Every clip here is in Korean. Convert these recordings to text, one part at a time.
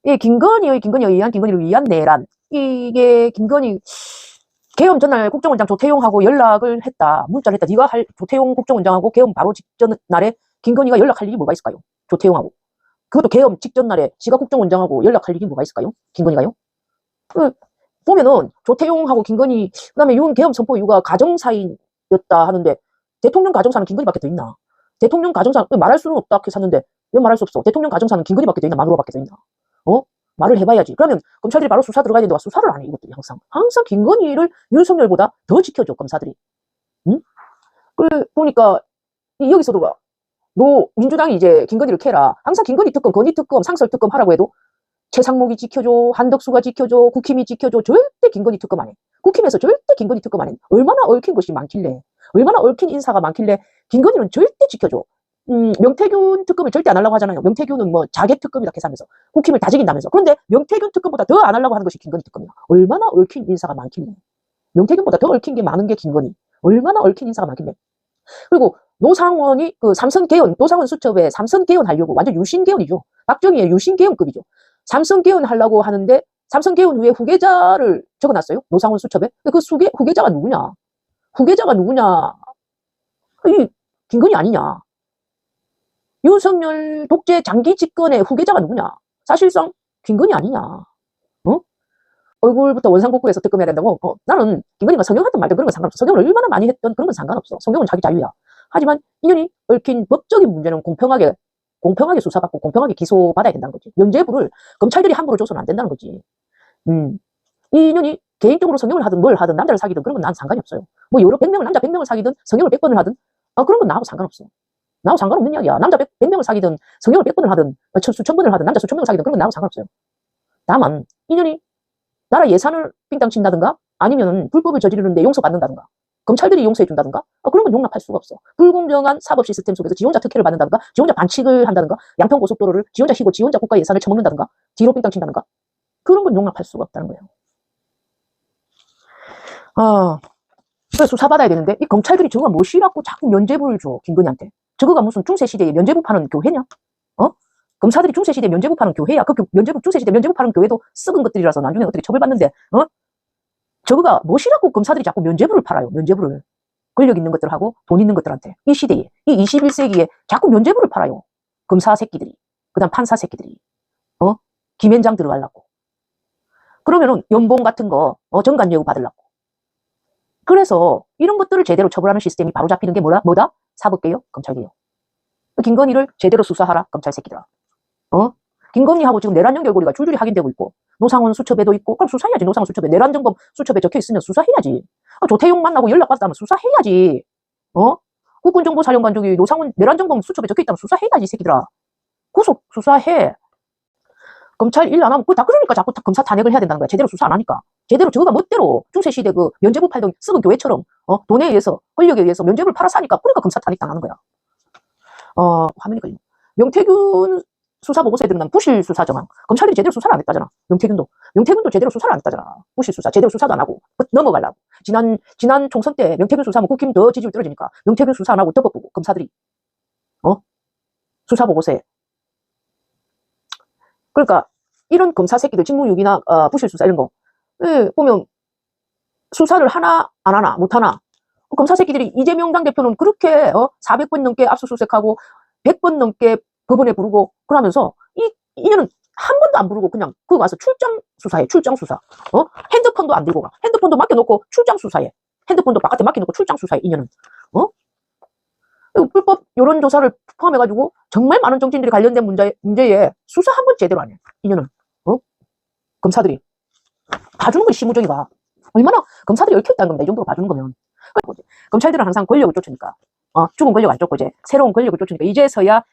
이 김건희를 위한 내란. 이게 김건희 계엄 전날 국정원장 조태용하고 연락을 했다. 문자를 했다. 네가 할 조태용 국정원장하고 계엄 바로 직전 날에 김건희가 연락할 일이 뭐가 있을까요? 조태용하고. 그것도 계엄 직전 날에 지가 국정원장하고 연락할 일이 뭐가 있을까요? 김건희가요? 보면은 조태용하고 김건희, 그다음에 윤 계엄 선포 이유가 가정사이였다 하는데 대통령 가정사는 김건희밖에 더 있나? 대통령 가정사 말할 수는 없다 이렇게 샀는데 왜 말할 수 없어? 대통령 가정사는 김건희밖에 더 있나? 마누라밖에 더 있나? 말을 해봐야지. 그러면 검찰들이 바로 수사 들어가야 되는데 수사를 안 해. 이것들이 항상 김건희를 윤석열보다 더 지켜줘 검사들이. 응? 그래 보니까 여기서도 봐. 민주당이 이제 김건희를 캐라. 항상 김건희 특검, 건희 특검, 상설 특검 하라고 해도 최상목이 지켜줘, 한덕수가 지켜줘, 국힘이 지켜줘. 절대 김건희 특검 안 해. 국힘에서 절대 김건희 특검 안 해. 얼마나 얽힌 것이 많길래, 얼마나 얽힌 인사가 많길래 김건희는 절대 지켜줘. 명태균 특검을 절대 안 하려고 하잖아요. 명태균은 뭐 자객 특검이다 계산하면서 국힘을 다지긴다면서. 그런데 명태균 특검보다 더 안 하려고 하는 것이 김건희 특검이야. 얼마나 얽힌 인사가 많길래. 명태균보다 더 얽힌 게 많은 게 김건희. 얼마나 얽힌 인사가 많길래. 그리고 노상원이 그 삼선 개헌, 노상원 수첩에 삼선 개헌 하려고 완전 유신 개헌이죠. 박정희의 유신 개헌급이죠. 삼선 개헌 하려고 하는데 삼선 개헌 후에 후계자를 적어놨어요. 노상원 수첩에. 근데 그 후계자가 누구냐? 후계자가 누구냐? 이 김건희 아니냐? 윤석열 독재 장기 집권의 후계자가 누구냐? 사실상 김건희 아니냐? 얼굴부터 원상복구해서 특검해야 된다고? 나는 김건희가 성형하든 말든 그런 건 상관없어. 성형을 얼마나 많이 했던 그런 건 상관없어. 성형은 자기 자유야. 하지만 인연이 얽힌 법적인 문제는 공평하게 수사받고 공평하게 기소받아야 된다는 거지. 면죄부를 검찰들이 함부로 줘서는 안 된다는 거지. 이 인연이 개인적으로 성형을 하든 뭘 하든 남자를 사귀든 그런 건 난 상관이 없어요. 뭐 여러 100명을 남자 100명을 사귀든 성형을 100번을 하든 그런 건 나하고 상관없어. 나하고 상관없는 이야기야. 남자 100명을 사귀든 성형을 100번을 하든 수천 번을 하든 남자 수천 명을 사귀든 그런 건 나하고 상관없어요. 다만 인연이 나라 예산을 삥땅 친다든가 아니면 불법을 저지르는데 용서받는다든가 검찰들이 용서해준다든가 그런 건 용납할 수가 없어. 불공정한 사법 시스템 속에서 지 혼자 특혜를 받는다든가 지 혼자 반칙을 한다든가 양평고속도로를 지 혼자 휘고 지 혼자 국가 예산을 처먹는다든가 뒤로 삥땅 친다든가 그런 건 용납할 수가 없다는 거예요. 그래서 수사받아야 되는데 이 검찰들이 저거가 무엇이라고 자꾸 면죄부를 줘 김건희한테. 저거가 무슨 중세시대에 면죄부 파는 교회냐? 검사들이 중세시대 면죄부 파는 교회야. 그 중세시대 면죄부 파는 교회도 썩은 것들이라서 나중에 어떻게 처벌받는데, 저거가 무엇이라고 검사들이 자꾸 면죄부를 팔아요. 면죄부를. 권력 있는 것들하고 돈 있는 것들한테. 이 시대에, 이 21세기에 자꾸 면죄부를 팔아요. 검사 새끼들이. 그 다음 판사 새끼들이. 김현장 들어가려고. 그러면은 연봉 같은 거, 정관예우 받으려고. 그래서 이런 것들을 제대로 처벌하는 시스템이 바로 잡히는 게 뭐다? 사법개혁, 검찰개혁. 김건희를 제대로 수사하라, 검찰 새끼들아. 김건희하고 지금 내란 연결고리가 줄줄이 확인되고 있고 노상원 수첩에도 있고 그럼 수사해야지. 노상원 수첩에 내란정범 수첩에 적혀있으면 수사해야지. 조태용 만나고 연락받았다면 수사해야지. 국군정보사령관 저기 노상원 내란정범 수첩에 적혀있다면 수사해야지. 이 새끼들아. 구속 수사해. 검찰 일 안 하면 다 그러니까 자꾸 검사 탄핵을 해야 된다는 거야. 제대로 수사 안 하니까. 제대로 저거가 멋대로 중세시대 그 면죄부 팔던 썩은 교회처럼 돈에 의해서 권력에 의해서 면죄부를 팔아 사니까 그러니까 검사 탄핵 당하는 거야. 화면이 걸려. 명태균 수사 보고서에 드러난 부실 수사 정황. 검찰들이 제대로 수사를 안 했다잖아. 명태균도 제대로 수사를 안 했다잖아. 부실 수사. 제대로 수사도 안 하고 넘어가려고. 지난 총선 때 명태균 수사하면 국힘 더 지지율 떨어지니까 명태균 수사 안 하고 덮어보고 검사들이 수사 보고서에. 그러니까 이런 검사 새끼들 직무유기나 부실 수사 이런 거 보면 수사를 하나 안 하나 못 하나. 검사 새끼들이 이재명 당대표는 그렇게 400번 넘게 압수수색하고 100번 넘게 법원에 부르고 그러면서 이년은 한 번도 안 부르고 그냥 거기 와서 출장 수사해. 출장 수사. 핸드폰도 안 들고 가. 핸드폰도 맡겨놓고 출장 수사해. 핸드폰도 바깥에 맡겨놓고 출장 수사해. 이년은. 불법 여론조사를 포함해가지고 정말 많은 정치인들이 관련된 문제에 수사 한 번 제대로 안 해. 이년은. 검사들이. 봐주는 건 시무적이가. 얼마나 검사들이 얽혀있다는 겁니다. 이 정도로 봐주는 거면. 검찰들은 항상 권력을 쫓으니까. 죽은 권력 안 쫓고 이제 새로운 권력을 쫓으니까 이제서야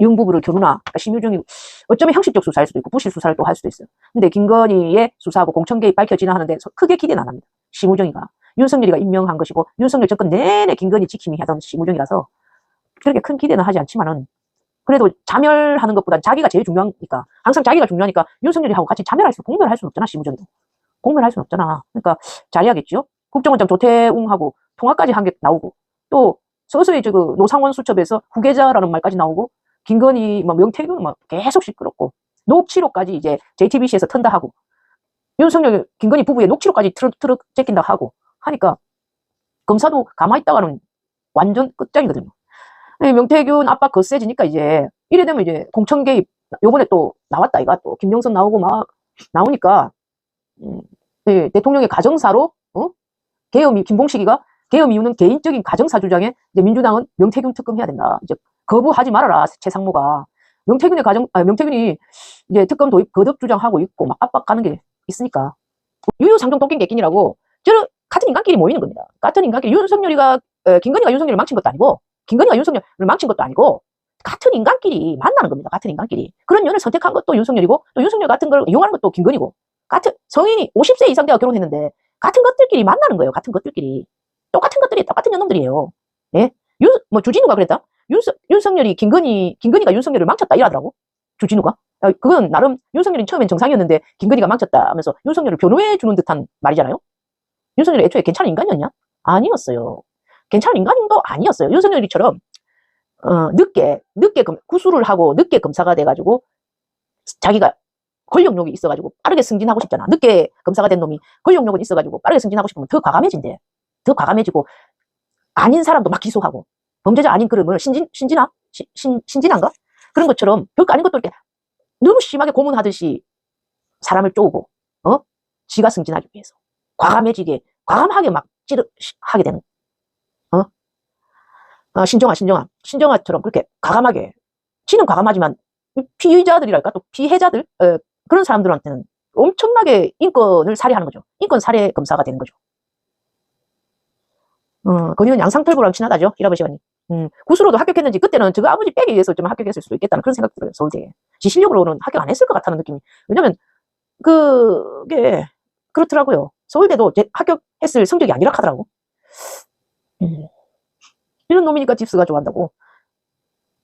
윤 부부를 겨누나. 그러니까 심유정이 어쩌면 형식적 수사일 수도 있고 부실 수사를 또 할 수도 있어요. 근데 김건희의 수사하고 공천 개입 밝혀지나 하는데 크게 기대는 안 합니다. 심우정이가. 윤석열이가 임명한 것이고 윤석열 정권 내내 김건희 지킴이 하던 심우정이라서 그렇게 큰 기대는 하지 않지만은 그래도 자멸하는 것보단 자기가 제일 중요하니까 항상 자기가 중요하니까 윤석열이하고 같이 공멸할 수는 없잖아. 심우정이도. 공멸할 수는 없잖아. 그러니까 잘해야겠죠. 국정원장 조태웅하고 통화까지 한 게 나오고 또 서서히 노상원 수첩에서 후계자라는 말까지 나오고 김건희 명태균 계속 시끄럽고 녹취록까지 이제 JTBC에서 턴다 하고, 윤석열, 김건희 부부의 녹취록까지 트럭 제낀다 하고 하니까 검사도 가만히 있다가는 완전 끝장이거든요. 명태균 압박 거세지니까 이제 이래 되면 이제 공천 개입 요번에 또 나왔다 이가 또 김영선 나오고 막 나오니까 대통령의 가정사로 계엄이 김봉식이가 계엄 이유는 개인적인 가정사 주장에 이제 민주당은 명태균 특검해야 된다. 이제 거부하지 말아라 최상무가. 명태균이 이제 특검 도입 거듭 주장하고 있고 막 압박하는 게 있으니까 유유상종 똥낀 개낀이라고 저는 같은 인간끼리 모이는 겁니다. 같은 인간끼리 김건희가 윤석열을 망친 것도 아니고 김건희가 윤석열을 망친 것도 아니고 같은 인간끼리 만나는 겁니다. 같은 인간끼리. 그런 연을 선택한 것도 윤석열이고 또 윤석열 같은 걸 이용하는 것도 김건희고 같은 성인이 50세 이상 돼가 결혼했는데 같은 것들끼리 만나는 거예요. 같은 것들끼리. 똑같은 것들이 똑같은 년놈들이에요. 예? 주진우가 그랬다? 김건희가 윤석열을 망쳤다 이러더라고. 주진우가. 그건 나름 윤석열이 처음엔 정상이었는데 김건희가 망쳤다 하면서 윤석열을 변호해 주는 듯한 말이잖아요. 윤석열이 애초에 괜찮은 인간이었냐? 아니었어요. 괜찮은 인간도 아니었어요. 윤석열이처럼 늦게 구술을 하고 늦게 검사가 돼가지고 자기가 권력욕이 있어가지고 빠르게 승진하고 싶잖아. 늦게 검사가 된 놈이 권력욕은 있어가지고 빠르게 승진하고 싶으면 더 과감해진대. 더 과감해지고 아닌 사람도 막 기소하고 범죄자 아닌 그런 신진한가? 그런 것처럼 별거 아닌 것도 이렇게 너무 심하게 고문하듯이 사람을 쪼고 지가 승진하기 위해서 과감하게 막 하게 되는 신정아처럼 그렇게 과감하게 지는 과감하지만 피의자들이랄까 또 피해자들 그런 사람들한테는 엄청나게 인권을 살해하는 거죠. 인권 살해 검사가 되는 거죠. 거기는 양상털보랑 친하다죠. 이라버시간이. 구수로도 합격했는지 그때는 저거 아버지 빼기 위해서 좀 합격했을 수도 있겠다는 그런 생각 들어요. 서울대에. 지 실력으로는 합격 안 했을 것 같다는 느낌이. 왜냐면 그게 그렇더라고요. 서울대도 합격했을 성적이 아니라 하더라고. 이런 놈이니까 집스가 좋아한다고.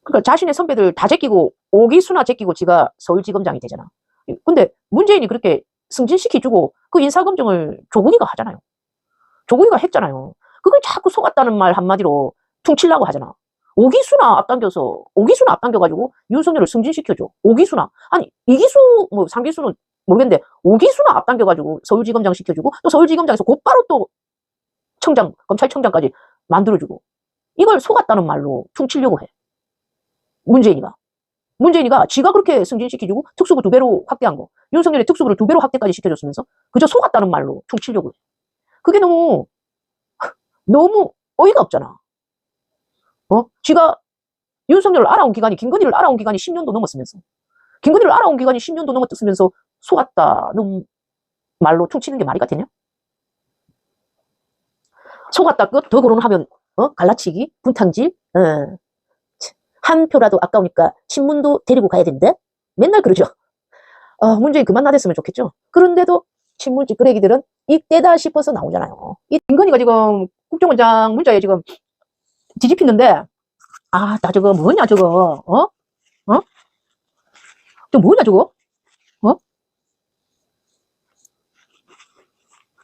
그러니까 자신의 선배들 다 제끼고 오기수나 제끼고 지가 서울지검장이 되잖아. 근데 문재인이 그렇게 승진시켜주고 그 인사검증을 조국이가 하잖아요. 조국이가 했잖아요. 그걸 자꾸 속았다는 말 한마디로 퉁치려고 하잖아. 오기수나 앞당겨가지고 윤석열을 승진시켜줘. 오기수나. 아니, 이기수, 상기수는 모르겠는데, 오기수나 앞당겨가지고 서울지검장 시켜주고, 또 서울지검장에서 곧바로 또 검찰청장까지 만들어주고, 이걸 속았다는 말로 퉁치려고 해. 문재인이가 지가 그렇게 승진시켜주고, 특수부 2배로 확대한 거, 윤석열의 특수부를 2배로 확대까지 시켜줬으면서, 그저 속았다는 말로 퉁치려고 해. 그게 너무 어이가 없잖아. 지가 윤석열을 알아온 기간이, 김건희를 알아온 기간이 10년도 넘었으면서, 김건희를 알아온 기간이 10년도 넘었으면서 속았다는 말로 퉁치는 게 말이 같겠냐? 속았다 끝, 더 거론하면, 갈라치기, 분탕질, 한 표라도 아까우니까 친문도 데리고 가야 된대? 맨날 그러죠. 문재인 그만 나댔으면 좋겠죠. 그런데도 친문 찌끄레기들은 이때다 싶어서 나오잖아요. 이 김건희가 지금 국정원장 문자에 지금 뒤집히는데, 나 저거 뭐냐, 저거, 저 뭐냐, 저거,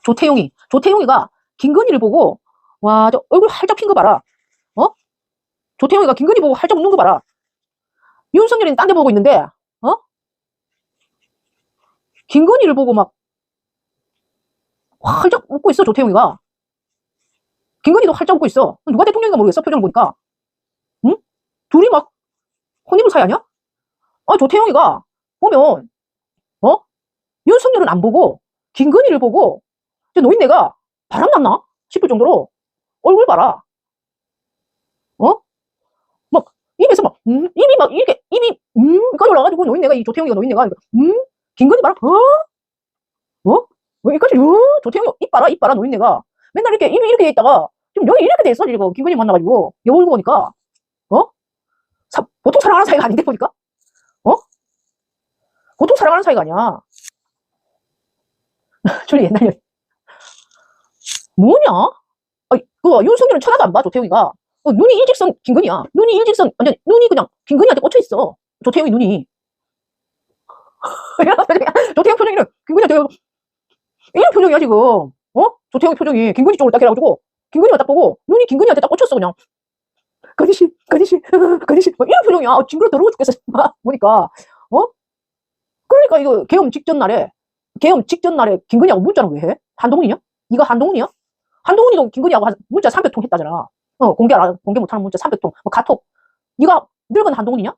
조태용이가 김건희를 보고, 와, 저 얼굴 활짝 핀 거 봐라, 조태용이가 김건희 보고 활짝 웃는 거 봐라. 윤석열이는 딴 데 보고 있는데, 김건희를 보고 막, 활짝 웃고 있어, 조태용이가. 김건희도 활짝 웃고 있어. 누가 대통령인가 모르겠어, 표정을 보니까. 응? 둘이 막, 혼인을 사이 아니야? 조태용이가 보면, 윤석열은 안 보고, 김건희를 보고, 저 노인네가 바람났나? 싶을 정도로, 얼굴 봐라. 막, 입에서 막, 입이 막, 이렇게, 여기까지 올라가지고, 노인네가, 김건희 봐라, 여기까지, 조태용이 입 봐라, 노인네가. 맨날 입이 이렇게 돼 있다가, 지금 여기 이렇게 돼 있어, 지금. 김건희 만나가지고, 여기 보니까, 보통 사랑하는 사이가 아닌데, 보니까? 보통 사랑하는 사이가 아니야. 저리 옛날 년. 뭐냐? 윤석열은 쳐다도 안 봐, 조태용이가. 눈이 일직선 김건희야. 눈이 일직선, 완전, 눈이 그냥 김건희한테 꽂혀있어. 조태용이 눈이. 조태용 표정이는 김건희한테, 이런 표정이야, 지금. 조태용 표정이 김건희 쪽으로 딱 해가지고, 김건희가 딱 보고, 눈이 김건희한테 딱 꽂혔어, 그냥. 건희씨. 이런 표정이야. 징그러 더러워 죽겠어. 보니까. 그러니까 이거 계엄 직전 날에 김건희하고 문자는 왜 해? 한동훈이냐? 이거 한동훈이야? 한동훈이도 김건희하고 문자 300통 했다잖아. 공개 못하는 문자 300통. 뭐 카톡. 네가 늙은 한동훈이냐?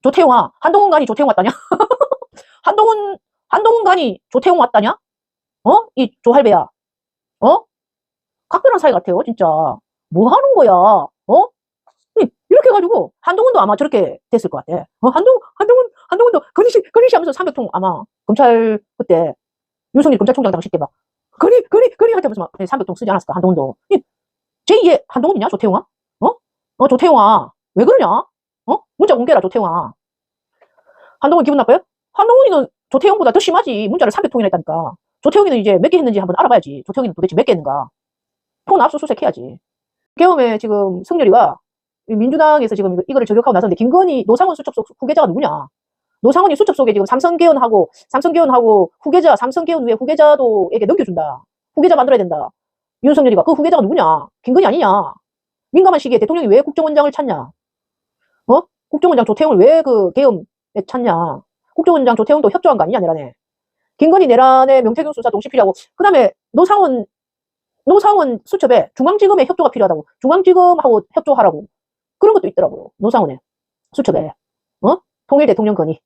조태용아. 한동훈 간이 조태용 왔다냐? 한동훈 간이 조태용 왔다냐? 이 조할배야. 각별한 사이 같아요, 진짜. 뭐 하는 거야? 이렇게 해가지고, 한동훈도 아마 저렇게 됐을 것 같아. 한동훈도 건희씨 하면서 300통 아마, 검찰, 그때, 윤석열 검찰총장 당시 때 막, 건희 하면서 막 300통 쓰지 않았을까, 한동훈도. 제2의 한동훈이냐, 조태용아? 조태용아. 왜 그러냐? 문자 공개라, 조태용아. 한동훈 기분 나빠요? 한동훈이는 조태용보다 더 심하지. 문자를 300통이나 했다니까. 조태용이는 이제 몇 개 했는지 한번 알아봐야지. 조태용이는 도대체 몇 개 했는가. 폰 압수수색 해야지. 계엄에 지금 승렬이가 민주당에서 지금 이거를 저격하고 나섰는데 김건희 노상원 수첩 속 후계자가 누구냐? 노상원이 수첩 속에 지금 삼성개헌하고 후계자, 삼성개헌 후에 후계자도에게 넘겨준다. 후계자 만들어야 된다. 윤석열이가 그 후계자가 누구냐? 김건희 아니냐? 민감한 시기에 대통령이 왜 국정원장을 찾냐? 국정원장 조태용을 왜 그 계엄에 찾냐? 국정원장 조태용도 협조한 거 아니냐, 내란에. 김건희 내란의 명태균 수사 동시 필요하고, 그 다음에 노상원 수첩에 중앙지검의 협조가 필요하다고. 중앙지검하고 협조하라고. 그런 것도 있더라고요. 노상원의 수첩에. 통일 대통령 건의.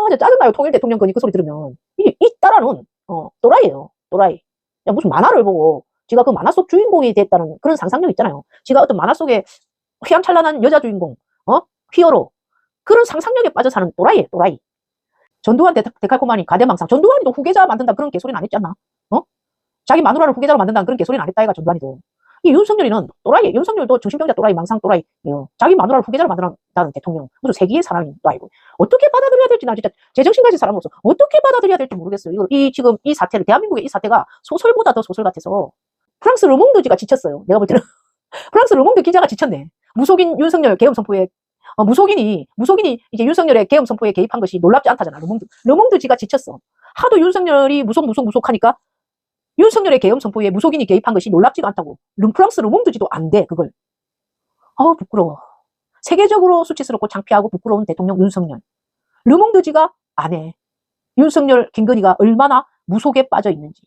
진짜 짜증나요. 통일 대통령 건의 그 소리 들으면. 이 따라는, 또라이예요. 또라이. 야, 무슨 만화를 보고, 지가 그 만화 속 주인공이 됐다는 그런 상상력 있잖아요. 지가 어떤 만화 속에 휘황찬란한 여자 주인공, 히어로. 그런 상상력에 빠져 사는 또라이예요, 또라이. 전두환 데칼코마니 가대망상. 전두환이도 후계자 만든다 그런 개소리는 안 했지 않나? 자기 마누라를 후계자로 만든다는 그런 개소리는 안 했다, 얘가 전두환이도. 이 윤석열이는 또라이, 윤석열도 정신병자 또라이, 망상 또라이예요. 자기 마누라를 후계자로 만든다는 대통령. 무슨 세기의 사람도 아니고. 어떻게 받아들여야 될지 나 진짜 제정신 가진 사람으로서 어떻게 받아들여야 될지 모르겠어요. 지금 이 사태를, 대한민국의 이 사태가 소설보다 더 소설 같아서. 프랑스 르몽드지가 지쳤어요. 내가 볼 때는. 프랑스 르몽드 기자가 지쳤네. 무속인 윤석열 계엄 선포에, 무속인이 이제 윤석열의 계엄 선포에 개입한 것이 놀랍지 않다잖아. 르몽드지가 지쳤어. 하도 윤석열이 무속하니까 윤석열의 계엄 선포에 무속인이 개입한 것이 놀랍지가 않다고. 프랑스 르몽드지도 안 돼, 그걸. 부끄러워. 세계적으로 수치스럽고 창피하고 부끄러운 대통령 윤석열. 르몽드지가 안 해. 윤석열, 김건희가 얼마나 무속에 빠져 있는지.